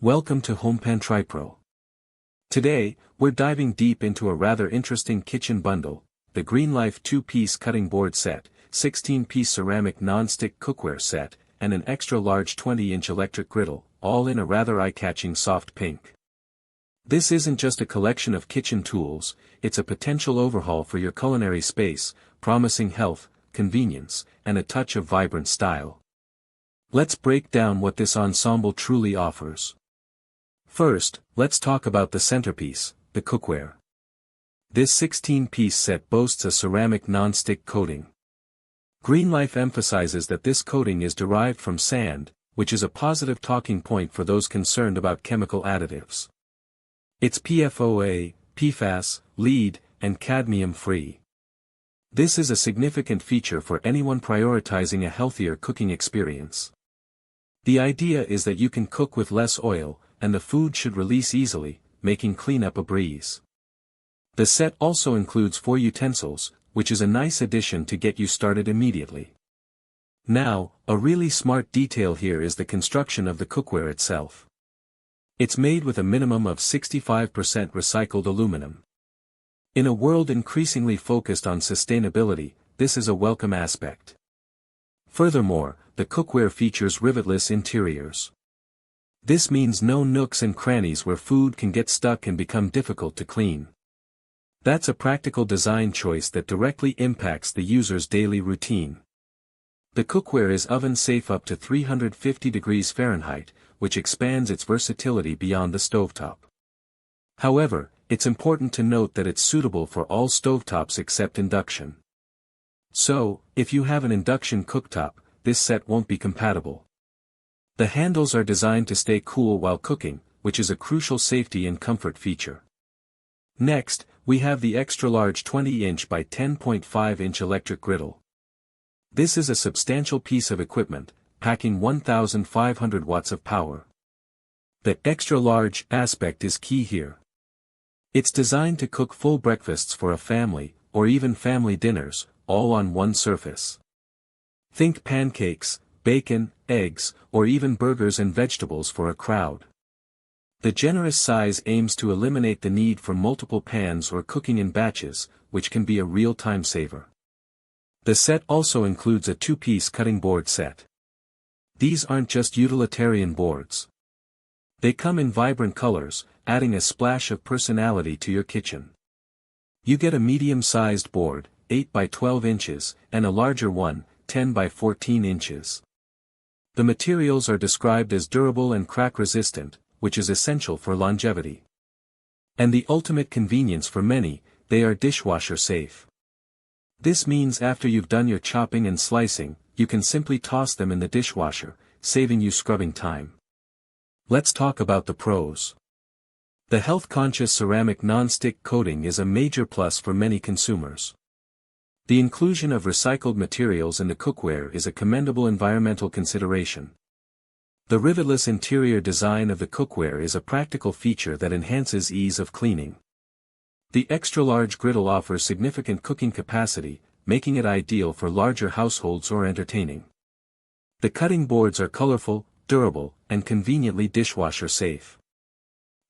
Welcome to HomePan TriPro. Today, we're diving deep into a rather interesting kitchen bundle, the GreenLife 2-piece cutting board set, 16-piece ceramic non-stick cookware set, and an extra large 20-inch electric griddle, all in a rather eye-catching soft pink. This isn't just a collection of kitchen tools, it's a potential overhaul for your culinary space, promising health, convenience, and a touch of vibrant style. Let's break down what this ensemble truly offers. First, let's talk about the centerpiece, the cookware. This 16-piece set boasts a ceramic non-stick coating. GreenLife emphasizes that this coating is derived from sand, which is a positive talking point for those concerned about chemical additives. It's PFOA, PFAS, lead, and cadmium free. This is a significant feature for anyone prioritizing a healthier cooking experience. The idea is that you can cook with less oil, and the food should release easily, making cleanup a breeze. The set also includes 4 utensils, which is a nice addition to get you started immediately. Now, a really smart detail here is the construction of the cookware itself. It's made with a minimum of 65% recycled aluminum. In a world increasingly focused on sustainability, this is a welcome aspect. Furthermore, the cookware features rivetless interiors. This means no nooks and crannies where food can get stuck and become difficult to clean. That's a practical design choice that directly impacts the user's daily routine. The cookware is oven-safe up to 350 degrees Fahrenheit, which expands its versatility beyond the stovetop. However, it's important to note that it's suitable for all stovetops except induction. So, if you have an induction cooktop, this set won't be compatible. The handles are designed to stay cool while cooking, which is a crucial safety and comfort feature. Next, we have the extra large 20-inch by 10.5-inch electric griddle. This is a substantial piece of equipment, packing 1,500 watts of power. The extra large aspect is key here. It's designed to cook full breakfasts for a family, or even family dinners, all on one surface. Think pancakes, bacon, eggs, or even burgers and vegetables for a crowd. The generous size aims to eliminate the need for multiple pans or cooking in batches, which can be a real time saver. The set also includes a 2-piece cutting board set. These aren't just utilitarian boards. They come in vibrant colors, adding a splash of personality to your kitchen. You get a medium-sized board, 8 by 12 inches, and a larger one, 10 by 14 inches. The materials are described as durable and crack-resistant, which is essential for longevity. And the ultimate convenience for many, they are dishwasher safe. This means after you've done your chopping and slicing, you can simply toss them in the dishwasher, saving you scrubbing time. Let's talk about the pros. The health-conscious ceramic non-stick coating is a major plus for many consumers. The inclusion of recycled materials in the cookware is a commendable environmental consideration. The rivetless interior design of the cookware is a practical feature that enhances ease of cleaning. The extra-large griddle offers significant cooking capacity, making it ideal for larger households or entertaining. The cutting boards are colorful, durable, and conveniently dishwasher safe.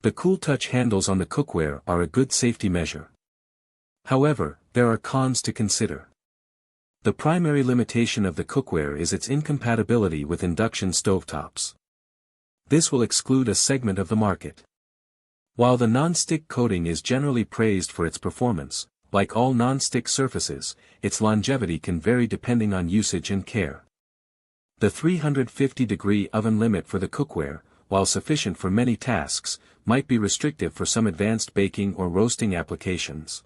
The cool touch handles on the cookware are a good safety measure. However, there are cons to consider. The primary limitation of the cookware is its incompatibility with induction stovetops. This will exclude a segment of the market. While the non-stick coating is generally praised for its performance, like all non-stick surfaces, its longevity can vary depending on usage and care. The 350-degree oven limit for the cookware, while sufficient for many tasks, might be restrictive for some advanced baking or roasting applications.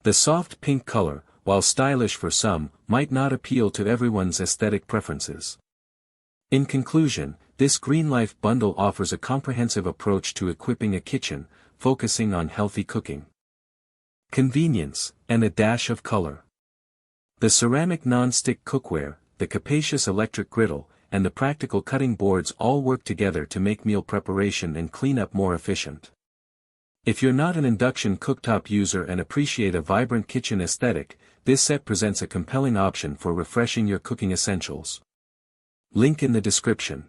The soft pink color, while stylish for some, might not appeal to everyone's aesthetic preferences. In conclusion, this GreenLife bundle offers a comprehensive approach to equipping a kitchen, focusing on healthy cooking, convenience, and a dash of color. The ceramic non-stick cookware, the capacious electric griddle, and the practical cutting boards all work together to make meal preparation and cleanup more efficient. If you're not an induction cooktop user and appreciate a vibrant kitchen aesthetic, this set presents a compelling option for refreshing your cooking essentials. Link in the description.